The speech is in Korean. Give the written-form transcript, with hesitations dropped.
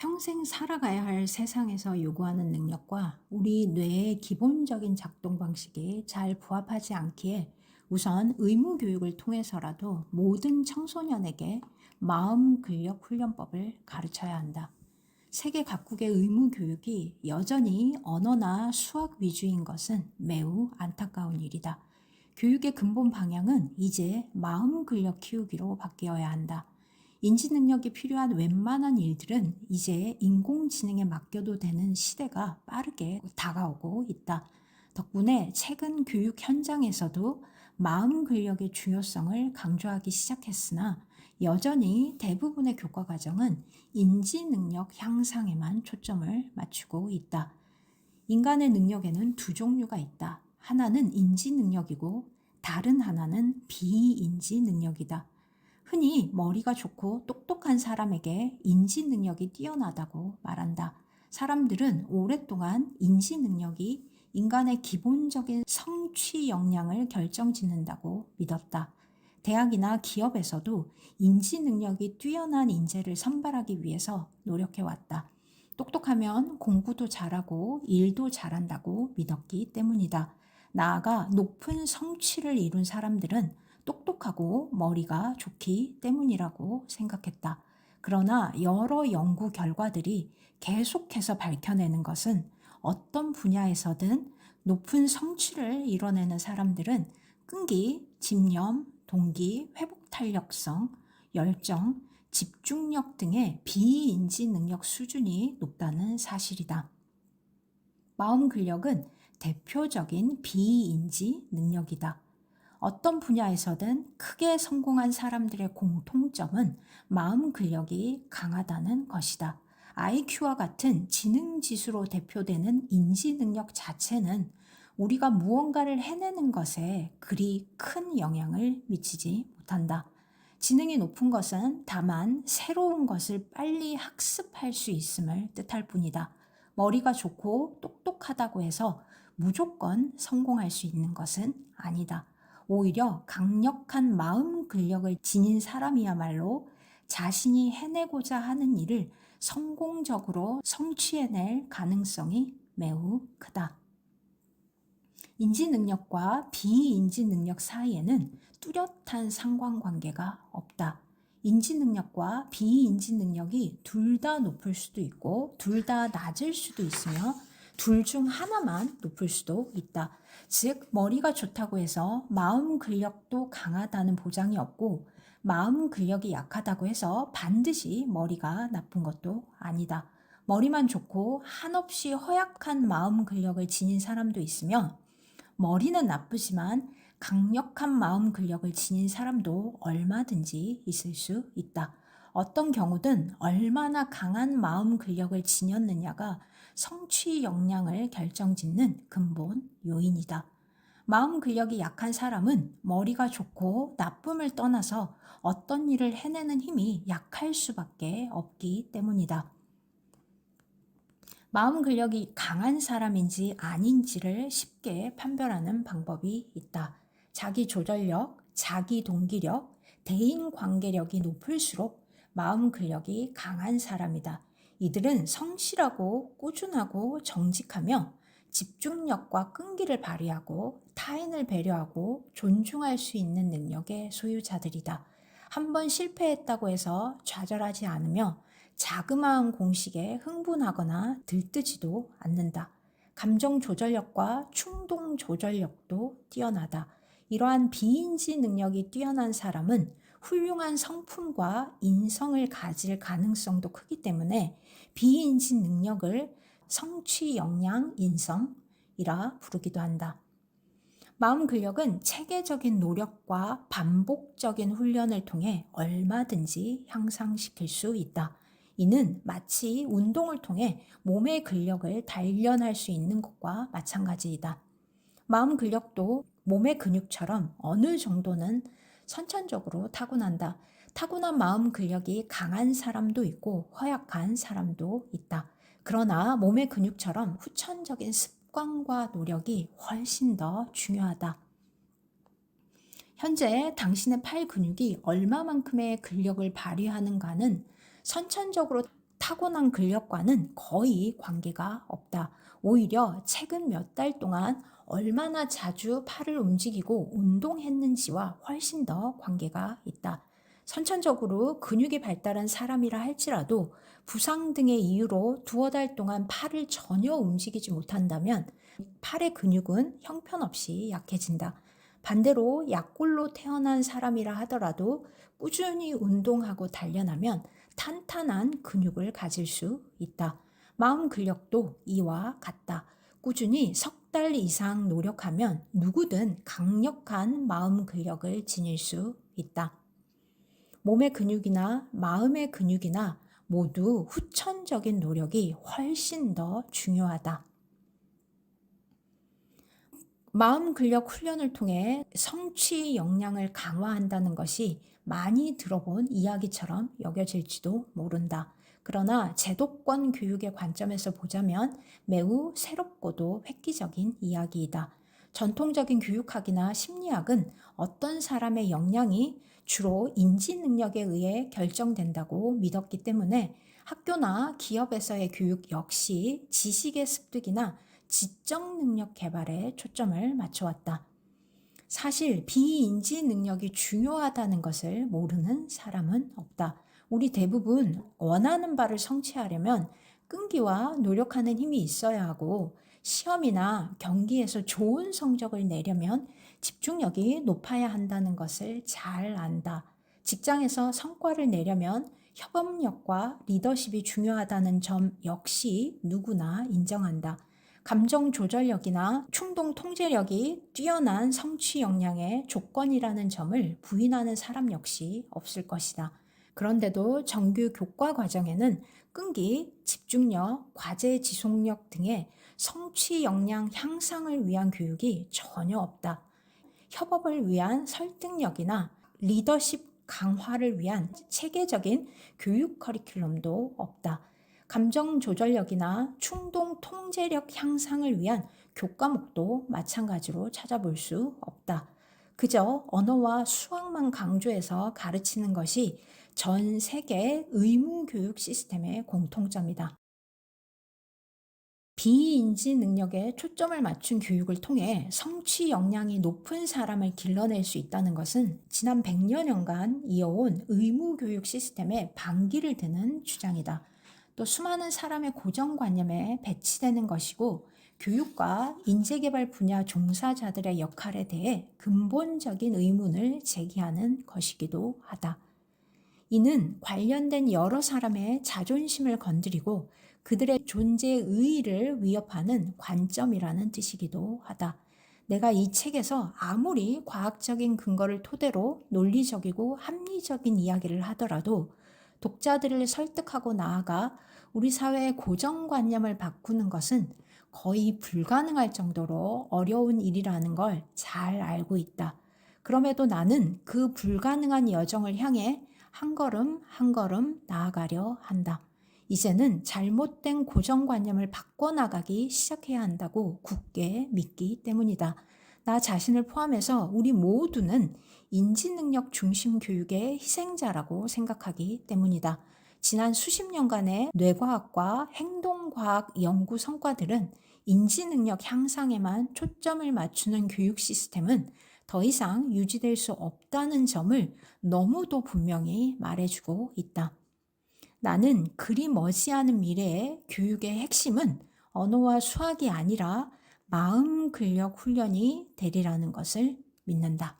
평생 살아가야 할 세상에서 요구하는 능력과 우리 뇌의 기본적인 작동 방식이 잘 부합하지 않기에 우선 의무 교육을 통해서라도 모든 청소년에게 마음 근력 훈련법을 가르쳐야 한다. 세계 각국의 의무 교육이 여전히 언어나 수학 위주인 것은 매우 안타까운 일이다. 교육의 근본 방향은 이제 마음 근력 키우기로 바뀌어야 한다. 인지 능력이 필요한 웬만한 일들은 이제 인공지능에 맡겨도 되는 시대가 빠르게 다가오고 있다. 덕분에 최근 교육 현장에서도 마음 근력의 중요성을 강조하기 시작했으나 여전히 대부분의 교과 과정은 인지 능력 향상에만 초점을 맞추고 있다. 인간의 능력에는 두 종류가 있다. 하나는 인지 능력이고 다른 하나는 비인지 능력이다. 흔히 머리가 좋고 똑똑한 사람에게 인지 능력이 뛰어나다고 말한다. 사람들은 오랫동안 인지 능력이 인간의 기본적인 성취 역량을 결정짓는다고 믿었다. 대학이나 기업에서도 인지 능력이 뛰어난 인재를 선발하기 위해서 노력해왔다. 똑똑하면 공부도 잘하고 일도 잘한다고 믿었기 때문이다. 나아가 높은 성취를 이룬 사람들은 똑똑하고 머리가 좋기 때문이라고 생각했다. 그러나 여러 연구 결과들이 계속해서 밝혀내는 것은 어떤 분야에서든 높은 성취를 이뤄내는 사람들은 끈기, 집념, 동기, 회복 탄력성, 열정, 집중력 등의 비인지 능력 수준이 높다는 사실이다. 마음 근력은 대표적인 비인지 능력이다. 어떤 분야에서든 크게 성공한 사람들의 공통점은 마음 근력이 강하다는 것이다. IQ와 같은 지능 지수로 대표되는 인지 능력 자체는 우리가 무언가를 해내는 것에 그리 큰 영향을 미치지 못한다. 지능이 높은 것은 다만 새로운 것을 빨리 학습할 수 있음을 뜻할 뿐이다. 머리가 좋고 똑똑하다고 해서 무조건 성공할 수 있는 것은 아니다. 오히려 강력한 마음 근력을 지닌 사람이야말로 자신이 해내고자 하는 일을 성공적으로 성취해낼 가능성이 매우 크다. 인지 능력과 비인지 능력 사이에는 뚜렷한 상관관계가 없다. 인지 능력과 비인지 능력이 둘 다 높을 수도 있고 둘 다 낮을 수도 있으며 둘 중 하나만 높을 수도 있다. 즉 머리가 좋다고 해서 마음 근력도 강하다는 보장이 없고 마음 근력이 약하다고 해서 반드시 머리가 나쁜 것도 아니다. 머리만 좋고 한없이 허약한 마음 근력을 지닌 사람도 있으며 머리는 나쁘지만 강력한 마음 근력을 지닌 사람도 얼마든지 있을 수 있다. 어떤 경우든 얼마나 강한 마음 근력을 지녔느냐가 성취 역량을 결정짓는 근본 요인이다. 마음 근력이 약한 사람은 머리가 좋고 나쁨을 떠나서 어떤 일을 해내는 힘이 약할 수밖에 없기 때문이다. 마음 근력이 강한 사람인지 아닌지를 쉽게 판별하는 방법이 있다. 자기 조절력, 자기 동기력, 대인 관계력이 높을수록 마음 근력이 강한 사람이다. 이들은 성실하고 꾸준하고 정직하며 집중력과 끈기를 발휘하고 타인을 배려하고 존중할 수 있는 능력의 소유자들이다. 한번 실패했다고 해서 좌절하지 않으며 자그마한 공식에 흥분하거나 들뜨지도 않는다. 감정 조절력과 충동 조절력도 뛰어나다. 이러한 비인지 능력이 뛰어난 사람은 훌륭한 성품과 인성을 가질 가능성도 크기 때문에 비인지 능력을 성취 역량 인성이라 부르기도 한다. 마음 근력은 체계적인 노력과 반복적인 훈련을 통해 얼마든지 향상시킬 수 있다. 이는 마치 운동을 통해 몸의 근력을 단련할 수 있는 것과 마찬가지이다. 마음 근력도 몸의 근육처럼 어느 정도는 선천적으로 타고난다. 타고난 마음 근력이 강한 사람도 있고 허약한 사람도 있다. 그러나 몸의 근육처럼 후천적인 습관과 노력이 훨씬 더 중요하다. 현재 당신의 팔 근육이 얼마만큼의 근력을 발휘하는가는 선천적으로 타고난 근력과는 거의 관계가 없다. 오히려 최근 몇 달 동안 얼마나 자주 팔을 움직이고 운동했는지와 훨씬 더 관계가 있다. 선천적으로 근육이 발달한 사람이라 할지라도 부상 등의 이유로 두어 달 동안 팔을 전혀 움직이지 못한다면 팔의 근육은 형편없이 약해진다. 반대로 약골로 태어난 사람이라 하더라도 꾸준히 운동하고 단련하면 탄탄한 근육을 가질 수 있다. 마음 근력도 이와 같다. 꾸준히 석 달 이상 노력하면 누구든 강력한 마음 근력을 지닐 수 있다. 몸의 근육이나 마음의 근육이나 모두 후천적인 노력이 훨씬 더 중요하다. 마음 근력 훈련을 통해 성취 역량을 강화한다는 것이 많이 들어본 이야기처럼 여겨질지도 모른다. 그러나 제도권 교육의 관점에서 보자면 매우 새롭고도 획기적인 이야기이다. 전통적인 교육학이나 심리학은 어떤 사람의 역량이 주로 인지 능력에 의해 결정된다고 믿었기 때문에 학교나 기업에서의 교육 역시 지식의 습득이나 지적 능력 개발에 초점을 맞춰왔다. 사실 비인지 능력이 중요하다는 것을 모르는 사람은 없다. 우리 대부분 원하는 바를 성취하려면 끈기와 노력하는 힘이 있어야 하고, 시험이나 경기에서 좋은 성적을 내려면 집중력이 높아야 한다는 것을 잘 안다. 직장에서 성과를 내려면 협업력과 리더십이 중요하다는 점 역시 누구나 인정한다. 감정 조절력이나 충동 통제력이 뛰어난 성취 역량의 조건이라는 점을 부인하는 사람 역시 없을 것이다. 그런데도 정규 교과 과정에는 끈기, 집중력, 과제 지속력 등의 성취 역량 향상을 위한 교육이 전혀 없다. 협업을 위한 설득력이나 리더십 강화를 위한 체계적인 교육 커리큘럼도 없다. 감정 조절력이나 충동 통제력 향상을 위한 교과목도 마찬가지로 찾아볼 수 없다. 그저 언어와 수학만 강조해서 가르치는 것이 전 세계 의무 교육 시스템의 공통점이다. 비인지 능력에 초점을 맞춘 교육을 통해 성취 역량이 높은 사람을 길러낼 수 있다는 것은 지난 100여 년간 이어온 의무 교육 시스템의 반기를 드는 주장이다. 또 수많은 사람의 고정관념에 배치되는 것이고, 교육과 인재개발 분야 종사자들의 역할에 대해 근본적인 의문을 제기하는 것이기도 하다. 이는 관련된 여러 사람의 자존심을 건드리고 그들의 존재의 의의를 위협하는 관점이라는 뜻이기도 하다. 내가 이 책에서 아무리 과학적인 근거를 토대로 논리적이고 합리적인 이야기를 하더라도 독자들을 설득하고 나아가 우리 사회의 고정관념을 바꾸는 것은 거의 불가능할 정도로 어려운 일이라는 걸 잘 알고 있다. 그럼에도 나는 그 불가능한 여정을 향해 한 걸음 한 걸음 나아가려 한다. 이제는 잘못된 고정관념을 바꿔나가기 시작해야 한다고 굳게 믿기 때문이다. 나 자신을 포함해서 우리 모두는 인지능력 중심 교육의 희생자라고 생각하기 때문이다. 지난 수십 년간의 뇌과학과 행동과학 연구 성과들은 인지능력 향상에만 초점을 맞추는 교육 시스템은 더 이상 유지될 수 없다는 점을 너무도 분명히 말해주고 있다. 나는 그리 머지않은 미래의 교육의 핵심은 언어와 수학이 아니라 마음 근력 훈련이 되리라는 것을 믿는다.